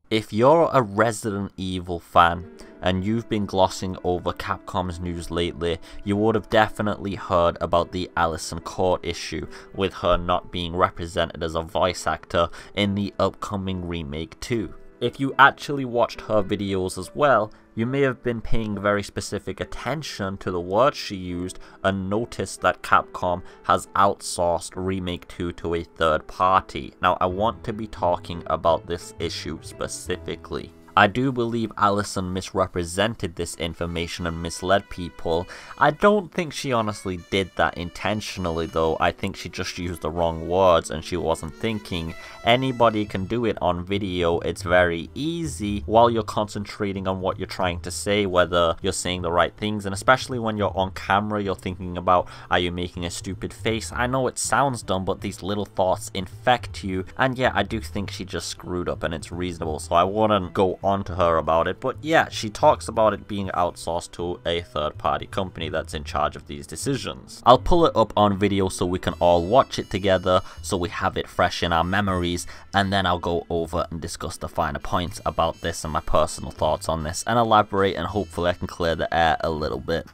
If you're a Resident Evil fan and you've been glossing over Capcom's news lately, you would have definitely heard about the Alyson Court issue with her not being represented as a voice actor in the upcoming Remake 2. If you actually watched her videos as well, you may have been paying very specific attention to the words she used and noticed that Capcom has outsourced Remake 2 to a third party. Now, I want to be talking about this issue specifically. I do believe Alyson misrepresented this information and misled people. I don't think she honestly did that intentionally though. I think she just used the wrong words and she wasn't thinking. Anybody can do it on video. It's very easy while you're concentrating on what you're trying to say, whether you're saying the right things, and especially when you're on camera, you're thinking about, are you making a stupid face? I know it sounds dumb, but these little thoughts infect you. And yeah, I do think she just screwed up and it's reasonable, so I wouldn't go on to her about it. But yeah, she talks about it being outsourced to a third-party company that's in charge of these decisions. I'll pull it up on video so we can all watch it together, so we have it fresh in our memories, and then I'll go over and discuss the finer points about this and my personal thoughts on this, and elaborate, and hopefully I can clear the air a little bit.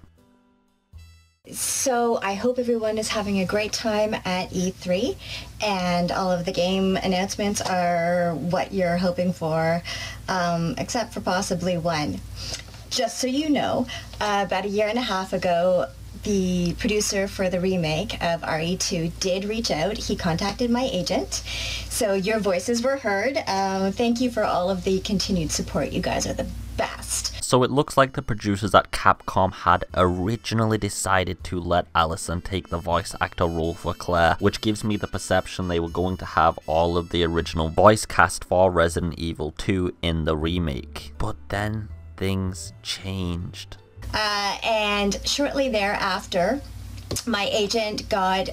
So I hope everyone is having a great time at E3 and all of the game announcements are what you're hoping for, except for possibly one. Just so you know, about a year and a half ago, the producer for the remake of RE2 did reach out. He contacted my agent, so your voices were heard. Thank you for all of the continued support. You guys are the best. So it looks like the producers at Capcom had originally decided to let Alyson take the voice actor role for Claire, which gives me the perception they were going to have all of the original voice cast for Resident Evil 2 in the remake. But then things changed. And shortly thereafter, my agent got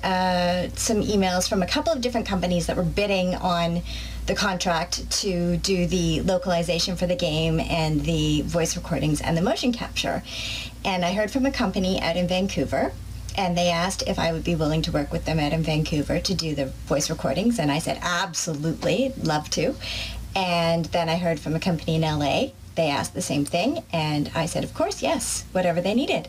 some emails from a couple of different companies that were bidding on the contract to do the localization for the game and the voice recordings and the motion capture. And I heard from a company out in Vancouver, and they asked if I would be willing to work with them out in Vancouver to do the voice recordings, and I said absolutely, love to. And then I heard from a company in LA. They asked the same thing, and I said, of course, yes, whatever they needed.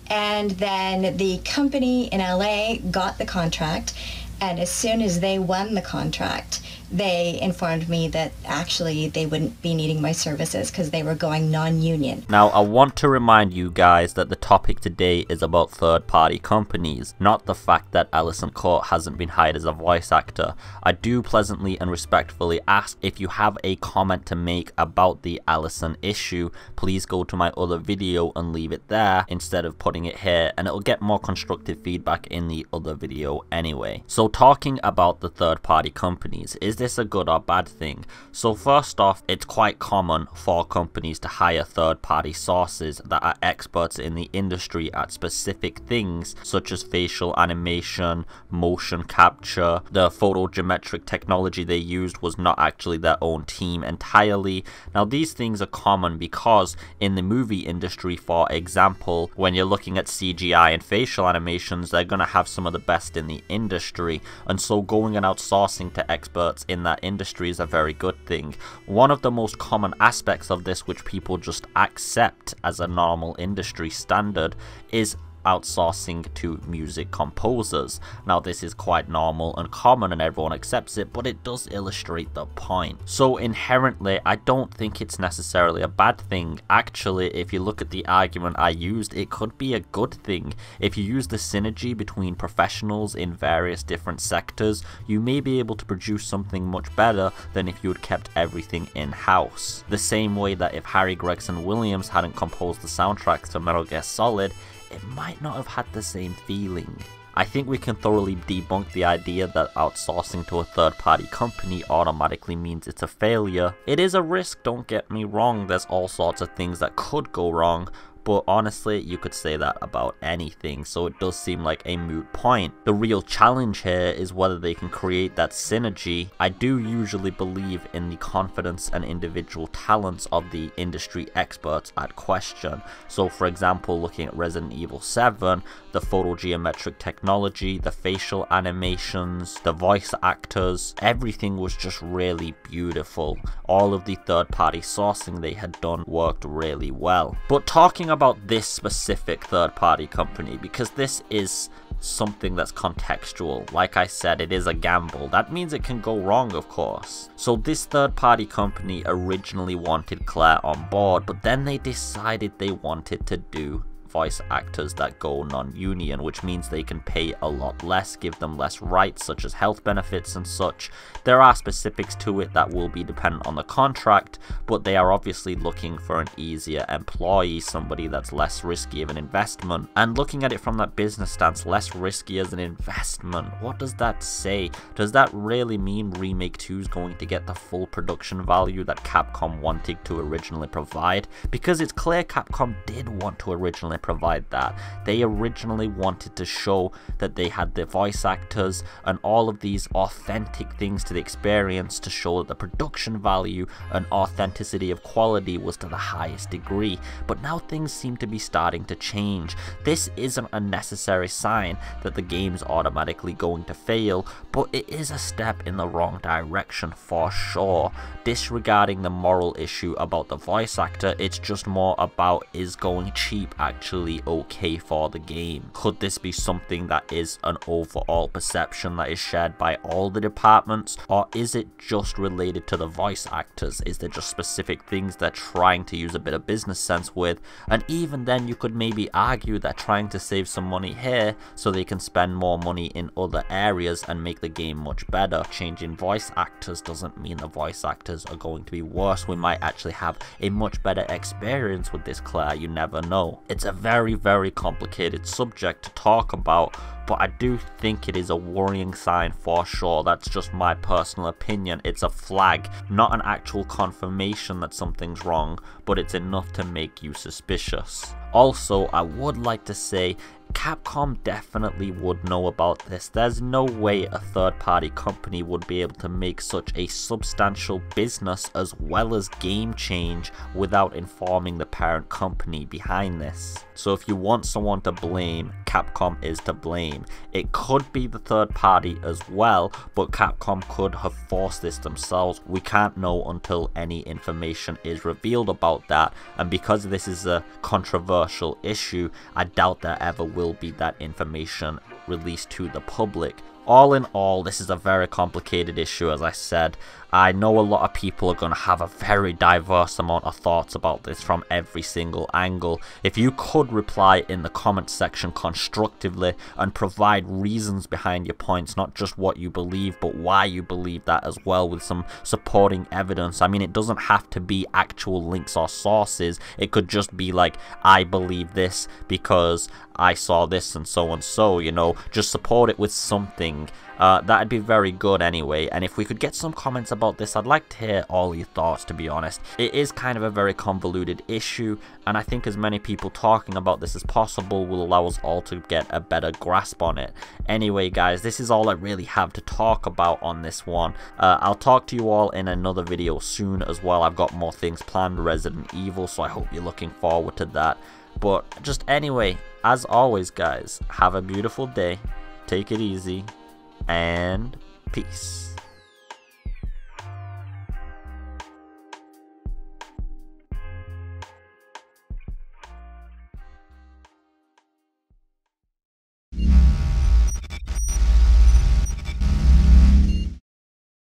And then the company in LA got the contract, and as soon as they won the contract, they informed me that actually they wouldn't be needing my services because they were going non-union. Now, I want to remind you guys that the topic today is about third-party companies, not the fact that Alyson Court hasn't been hired as a voice actor. I do pleasantly and respectfully ask if you have a comment to make about the Alyson issue, please go to my other video and leave it there instead of putting it here, and it'll get more constructive feedback in the other video anyway. So talking about the third-party companies, is this a good or bad thing? So first off, it's quite common for companies to hire third-party sources that are experts in the industry at specific things such as facial animation, motion capture. The photogeometric technology they used was not actually their own team entirely. Now these things are common because in the movie industry, for example, when you're looking at CGI and facial animations, they're going to have some of the best in the industry, and so going and outsourcing to experts in that industry is a very good thing. One of the most common aspects of this, which people just accept as a normal industry standard, is outsourcing to music composers. Now this is quite normal and common and everyone accepts it, but it does illustrate the point. So inherently, I don't think it's necessarily a bad thing. Actually, if you look at the argument I used, it could be a good thing. If you use the synergy between professionals in various different sectors, you may be able to produce something much better than if you had kept everything in-house. The same way that if Harry Gregson Williams hadn't composed the soundtracks to Metal Gear Solid, it might not have had the same feeling. I think we can thoroughly debunk the idea that outsourcing to a third-party company automatically means it's a failure. It is a risk, don't get me wrong, there's all sorts of things that could go wrong, but honestly, you could say that about anything, so it does seem like a moot point. The real challenge here is whether they can create that synergy. I do usually believe in the confidence and individual talents of the industry experts at question. So for example, looking at Resident Evil 7, the photogeometric technology, the facial animations, the voice actors, everything was just really beautiful. All of the third-party sourcing they had done worked really well. But talking about this specific third-party company, because this is something that's contextual. Like I said, it is a gamble. That means it can go wrong, of course. So this third-party company originally wanted Claire on board, but then they decided they wanted to do voice actors that go non-union, which means they can pay a lot less, give them less rights such as health benefits and such. There are specifics to it that will be dependent on the contract, but they are obviously looking for an easier employee, somebody that's less risky of an investment. And looking at it from that business stance, less risky as an investment, what does that say? Does that really mean Remake 2 is going to get the full production value that Capcom wanted to originally provide? Because it's clear Capcom did want to originally provide that. They originally wanted to show that they had the voice actors and all of these authentic things to the experience to show that the production value and authenticity of quality was to the highest degree. But now things seem to be starting to change. This isn't a necessary sign that the game's automatically going to fail, but it is a step in the wrong direction for sure. Disregarding the moral issue about the voice actor, it's just more about, is going cheap actually okay for the game? Could this be something that is an overall perception that is shared by all the departments, or is it just related to the voice actors? Is there just specific things they're trying to use a bit of business sense with? And even then, you could maybe argue they're trying to save some money here so they can spend more money in other areas and make the game much better. Changing voice actors doesn't mean the voice actors are going to be worse. We might actually have a much better experience with this Claire, you never know. It's a very, very complicated subject to talk about, but I do think it is a worrying sign for sure. That's just my personal opinion. It's a flag, not an actual confirmation that something's wrong, but it's enough to make you suspicious. Also, I would like to say Capcom definitely would know about this. There's no way a third-party company would be able to make such a substantial business as well as game change without informing the parent company behind this. So if you want someone to blame, Capcom is to blame. It could be the third party as well, but Capcom could have forced this themselves. We can't know until any information is revealed about that, and because this is a controversial issue, I doubt there ever will be that information released to the public. All in all, this is a very complicated issue, as I said. I know a lot of people are going to have a very diverse amount of thoughts about this from every single angle. If you could reply in the comment section constructively and provide reasons behind your points, not just what you believe, but why you believe that as well, with some supporting evidence. I mean, it doesn't have to be actual links or sources. It could just be like, I believe this because I saw this and so, you know, just support it with something. That'd be very good anyway, and if we could get some comments about this, I'd like to hear all your thoughts, to be honest. It is kind of a very convoluted issue, and I think as many people talking about this as possible will allow us all to get a better grasp on it. Anyway guys, this is all I really have to talk about on this one. I'll talk to you all in another video soon as well. I've got more things planned, Resident Evil, so I hope you're looking forward to that. But just anyway, as always guys, have a beautiful day, take it easy, and peace.